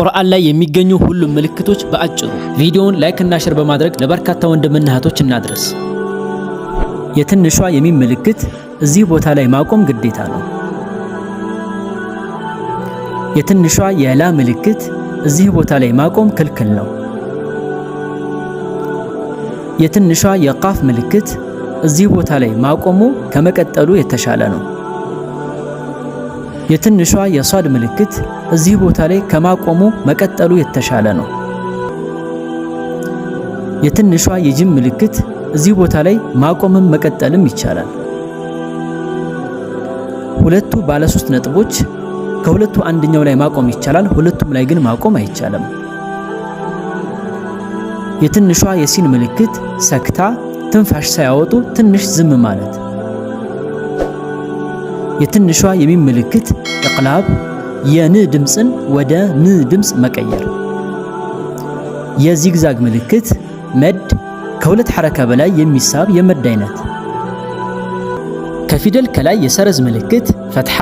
ቁርአን ላይ የሚገኙ ሁሉም ምልክቶች በአጭሩ ቪዲዮውን ላይክ እና ሼር በማድረግ ለበርካታ ወንድምና እህቶች እናድረስ። የትንሿ የሚም ምልክት እዚህ ቦታ ላይ ማቆም ግዴታ ነው። የትንሿ የላ ምልክት እዚህ ቦታ ላይ ማቆም ክልክል ነው። የትንሿ የቃፍ ምልክት እዚህ ቦታ ላይ ማቆሙ ከመቀጠሉ የተሻለ ነው። የትንሿ የሷድ ምልክት እዚህ ቦታ ላይ ከማቆሙ መቀጠሉ የተሻለ ነው። የትንሿ የጅም ምልክት እዚህ ቦታ ላይ ማቆምም መቀጠልም ይቻላል። ሁለቱ ባለ 3 ነጥቦች ከሁለቱ አንደኛው ላይ ማቆም ይቻላል፣ ሁለቱም ላይ ግን ማቆም አይቻልም። የትንሿ የሲን ምልክት ሰክታ ትንፋሽ ሳያወጡ ትንሽ ዝም ማለት። የትንሿ የሚም ምልክት ኢቅላብ የን ድምፅን ወደ ን ድምፅ መቀየር። የዚግዛግ ምልክት መድ ከሁለት ሐረካ በላይ የሚሳብ የመድ አይነት። ከፊደል ከላይ የሰረዝ ምልክት ፈትሐ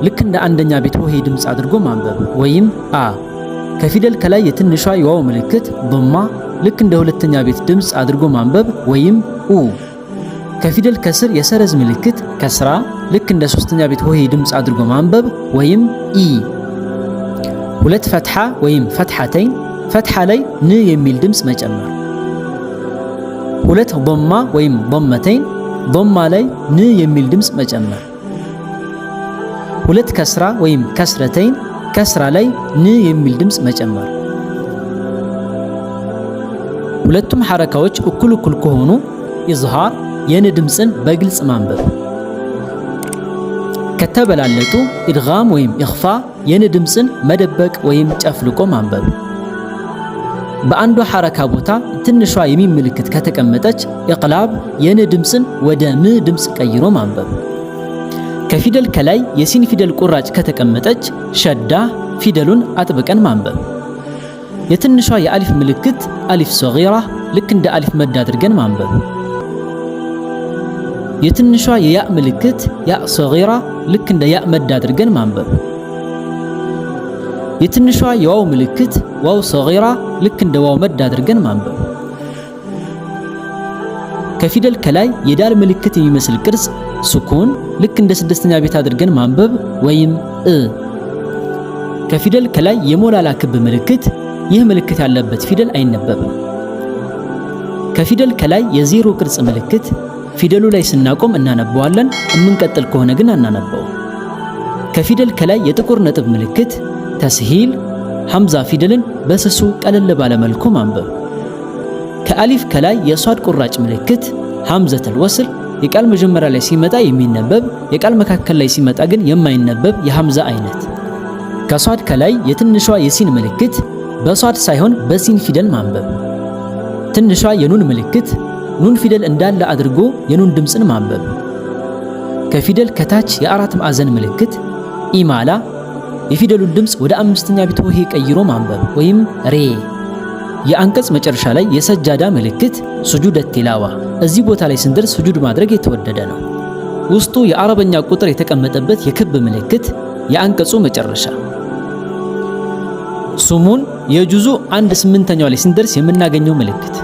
ልክ እንደ አንደኛ ቤት ሆሄ ድምፅ አድርጎ ማንበብ ወይም አ። ከፊደል ከላይ የትንሿ የዋው ምልክት ضማ ልክ እንደ ሁለተኛ ቤት ድምፅ አድርጎ ማንበብ ወይም ኡ። ከፊደል ከስር የሰረዝ ምልክት ከስራ ልክ እንደ ሶስተኛ ቤት ሆሄ ድምፅ አድርጎ ማንበብ ወይም ኢ። ሁለት ፈትሐ ወይም ፈትሐተይን ፈትሐ ላይ ን የሚል ድምፅ መጨመር። ሁለት ضማ ወይም ضመተይን ضማ ላይ ን የሚል ድምፅ መጨመር። ሁለት ከስራ ወይም ከስረተይን ከስራ ላይ ን የሚል ድምፅ መጨመር። ሁለቱም ሐረካዎች እኩል ከሆኑ ኢዝሃር የን ድምፅን በግልጽ ማንበብ። ከተበላለጡ ኢድጋም ወይም ኢኽፋ የን ድምፅን መደበቅ ወይም ጨፍልቆ ማንበብ። በአንዷ ሐረካ ቦታ ትንሿ የሚም ምልክት ከተቀመጠች ኢቅላብ የን ድምፅን ወደ ም ድምፅ ቀይሮ ማንበብ። ከፊደል ከላይ የሲን ፊደል ቁራጭ ከተቀመጠች ሸዳ ፊደሉን አጥብቀን ማንበብ። የትንሿ የአሊፍ ምልክት አሊፍ ሰጊራ ልክ እንደ አሊፍ መድ አድርገን ማንበብ። የትንሿ የያ ምልክት ያ ሰጊራ ልክ እንደ ያ መድ አድርገን ማንበብ። የትንሿ የዋው ምልክት ዋው ሰጊራ ልክ እንደ ዋው መድ አድርገን ማንበብ። ከፊደል ከላይ የዳል ምልክት የሚመስል ቅርጽ ሱኩን ልክ እንደ ስድስተኛ ቤት አድርገን ማንበብ ወይም እ። ከፊደል ከላይ የሞላላ ክብ ምልክት ይህ ምልክት ያለበት ፊደል አይነበብም። ከፊደል ከላይ የዜሮ ቅርጽ ምልክት ፊደሉ ላይ ስናቆም እናነበዋለን፣ እምንቀጥል ከሆነ ግን አናነበው። ከፊደል ከላይ የጥቁር ነጥብ ምልክት ተስሂል ሐምዛ ፊደልን በስሱ ቀለል ባለ መልኩ ማንበብ። ከአሊፍ ከላይ የሷድ ቁራጭ ምልክት ሐምዘተል ወስል የቃል መጀመሪያ ላይ ሲመጣ የሚነበብ የቃል መካከል ላይ ሲመጣ ግን የማይነበብ የሐምዛ አይነት። ከሷድ ከላይ የትንሿ የሲን ምልክት በሷድ ሳይሆን በሲን ፊደል ማንበብ። ትንሿ የኑን ምልክት ኑን ፊደል እንዳለ አድርጎ የኑን ድምፅን ማንበብ። ከፊደል ከታች የአራት ማዕዘን ምልክት ኢማላ የፊደሉን ድምፅ ወደ አምስተኛ ቤት ሆሄ ቀይሮ ማንበብ ወይም ሬ። የአንቀጽ መጨረሻ ላይ የሰጃዳ ምልክት ሱጁድ ቲላዋ እዚህ ቦታ ላይ ስንደርስ ሱጁድ ማድረግ የተወደደ ነው። ውስጡ የአረበኛ ቁጥር የተቀመጠበት የክብ ምልክት የአንቀጹ መጨረሻ። ሱሙን የጁዙ 1/8 ላይ ስንደርስ የምናገኘው ምልክት።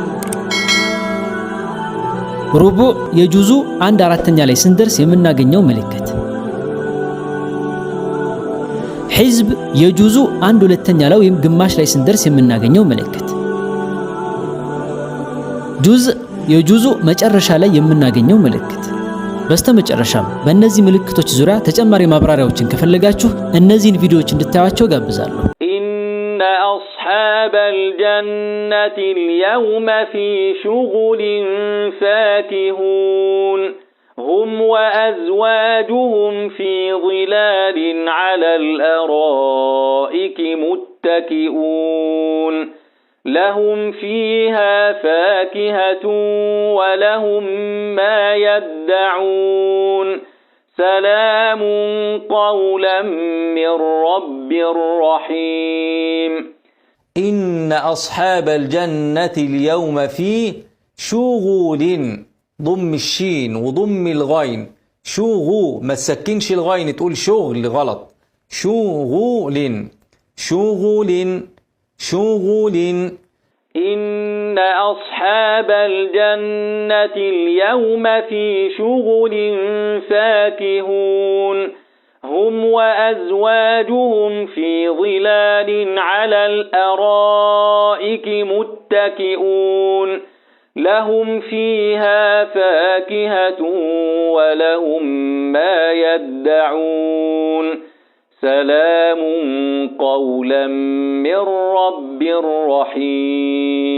ሩቡዕ የጁዙ 1/4 ላይ ስንደርስ የምናገኘው ምልክት። ሒዝብ የጁዙ 1/2 ላይ ወይም ግማሽ ላይ ስንደርስ የምናገኘው ምልክት። ጁዝ የጁዙ መጨረሻ ላይ የምናገኘው ምልክት። በስተመጨረሻም በእነዚህ ምልክቶች ዙሪያ ተጨማሪ ማብራሪያዎችን ከፈለጋችሁ እነዚህን ቪዲዮዎች እንድታዩዋቸው ጋብዛለሁ። ኢነ አስሓበል ጀነቲ አልየውመ ፊ ሹጉሊን ፋኪሁን هم وأزواجهم في ظلال على الأرائك متكئون لهم فيها فاكهة ولهم ما يدعون سلام قولا من رب رحيم إن أصحاب الجنة اليوم في شغل ضم الشين وضم الغين شغو ما تسكنش الغين تقول شغل غلط شغل شغل. إن أصحاب الجنة اليوم في شغل فاكهون هم وأزواجهم في ظلال على الأرائك متكئون لهم فيها فاكهة ولهم ما يدعون سلام قولا من رب رحيم.